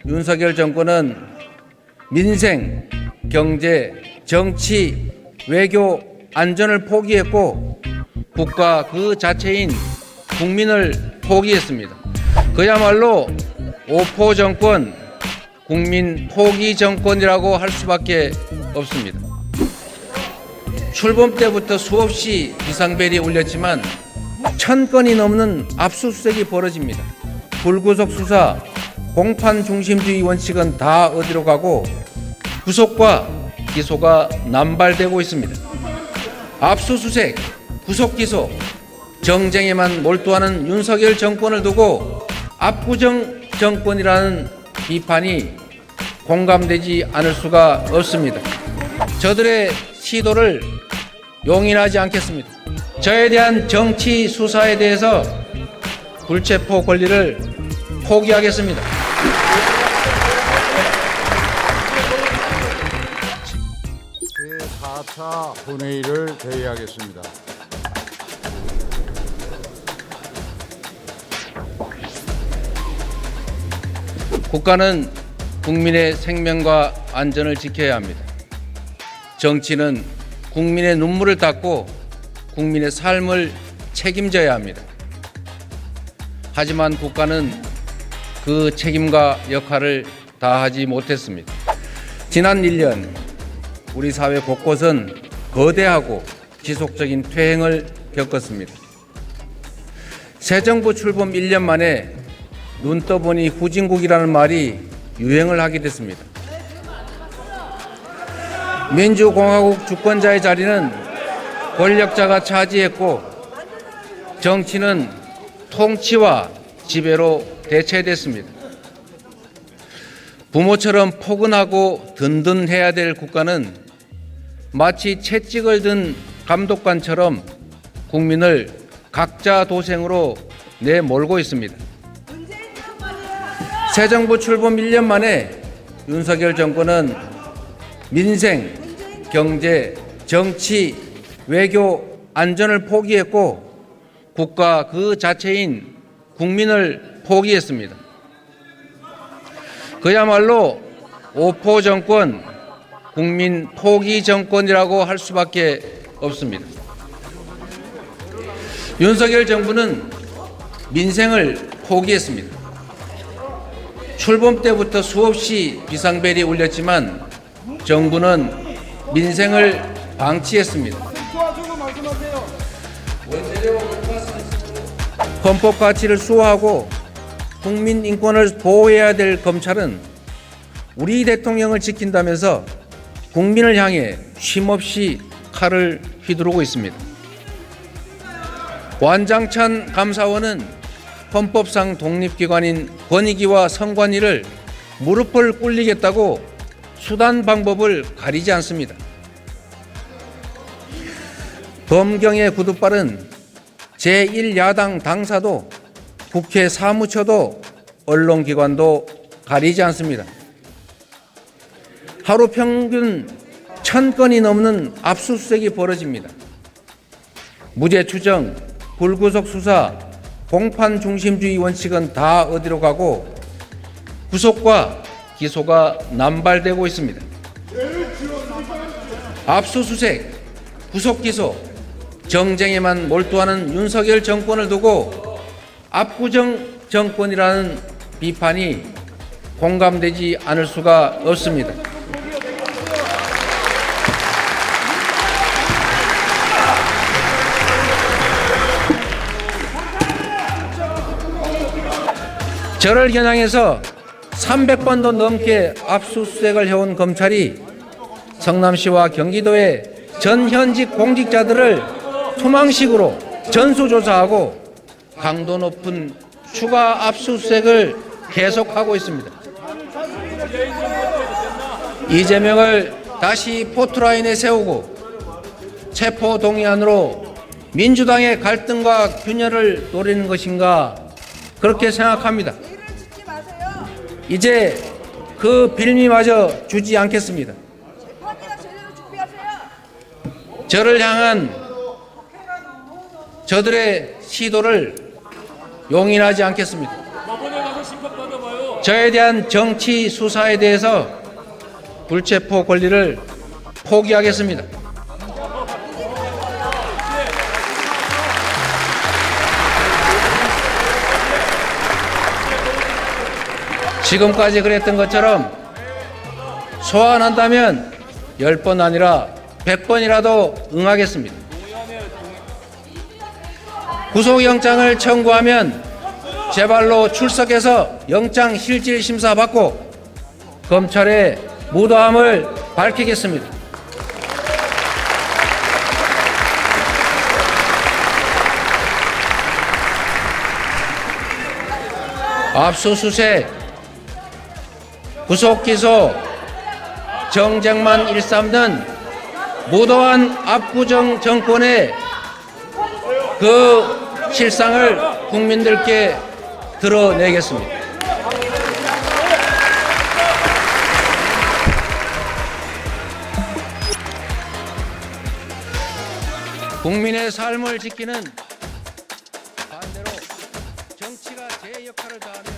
윤석열 정권은 민생, 경제, 정치, 외교, 안전을 포기했고 국가 그 자체인 국민을 포기했습니다. 그야말로 오포 정권, 국민 포기 정권이라고 할 수밖에 없습니다. 출범 때부터 수없이 비상벨이 울렸지만 1000건이 넘는 압수수색이 벌어집니다. 불구속 수사, 공판 중심주의 원칙은 다 어디로 가고 구속과 기소가 남발되고 있습니다. 압수수색, 구속기소, 정쟁에만 몰두하는 윤석열 정권을 두고 압구정 정권이라는 비판이 공감되지 않을 수가 없습니다. 저들의 시도를 용인하지 않겠습니다. 저에 대한 정치 수사에 대해서 불체포 권리를 포기하겠습니다. 제4차 본회의를 개의하겠습니다. 국가는 국민의 생명과 안전을 지켜야 합니다. 정치는 국민의 눈물을 닦고 국민의 삶을 책임져야 합니다. 하지만 국가는 그 책임과 역할을 다하지 못했습니다. 지난 1년 우리 사회 곳곳은 거대하고 지속적인 퇴행을 겪었습니다. 새 정부 출범 1년 만에 눈 떠보니 후진국이라는 말이 유행을 하게 됐습니다. 민주공화국 주권자의 자리는 권력자가 차지했고 정치는 통치와 지배로 대체됐습니다. 부모처럼 포근하고 든든해야 될 국가는 마치 채찍을 든 감독관처럼 국민을 각자 도생으로 내몰고 있습니다. 새 정부 출범 1년 만에 윤석열 정권은 민생, 경제, 정치, 외교, 안전을 포기했고 국가 그 자체인 국민을 포기했습니다. 그야말로 오포 정권, 국민 포기 정권이라고 할 수밖에 없습니다. 윤석열 정부는 민생을 포기했습니다. 출범 때부터 수없이 비상벨이 울렸지만 정부는 민생을 방치했습니다. 헌법 가치를 수호하고 국민 인권을 보호해야 될 검찰은 우리 대통령을 지킨다면서 국민을 향해 쉼없이 칼을 휘두르고 있습니다. 완장찬 감사원은 헌법상 독립기관인 권익위와 선관위를 무릎을 꿇리겠다고 수단 방법을 가리지 않습니다. 검경의 구두발은 제1야당 당사도 국회 사무처도 언론기관도 가리지 않습니다. 하루 평균 1000건이 넘는 압수수색이 벌어집니다. 무죄 추정, 불구속 수사, 공판 중심주의 원칙은 다 어디로 가고 구속과 기소가 남발되고 있습니다. 압수수색, 구속기소, 정쟁에만 몰두하는 윤석열 정권을 두고 압구정 정권이라는 비판이 공감되지 않을 수가 없습니다. 저를 겨냥해서 300번도 넘게 압수수색을 해온 검찰이 성남시와 경기도의 전현직 공직자들을 투망식으로 전수조사하고 강도 높은 추가 압수수색을 계속하고 있습니다. 이재명을 다시 포트라인에 세우고 체포동의안으로 민주당의 갈등과 균열을 노리는 것인가 그렇게 생각합니다. 이제 그 빌미마저 주지 않겠습니다. 저를 향한 저들의 시도를 용인하지 않겠습니다. 법원에 가서 심판 받아봐요. 저에 대한 정치 수사에 대해서 불체포 권리를 포기하겠습니다. 지금까지 그랬던 것처럼 소환한다면 10번 아니라 100번이라도 응하겠습니다. 구속영장을 청구하면 제발로 출석해서 영장 실질 심사 받고 검찰의 무도함을 밝히겠습니다. 압수수색, 구속기소, 정쟁만 일삼는 무도한 압구정 정권의 그 실상을 국민들께 드러내겠습니다. 국민의 삶을 지키는 반대로 정치가 제 역할을 다하는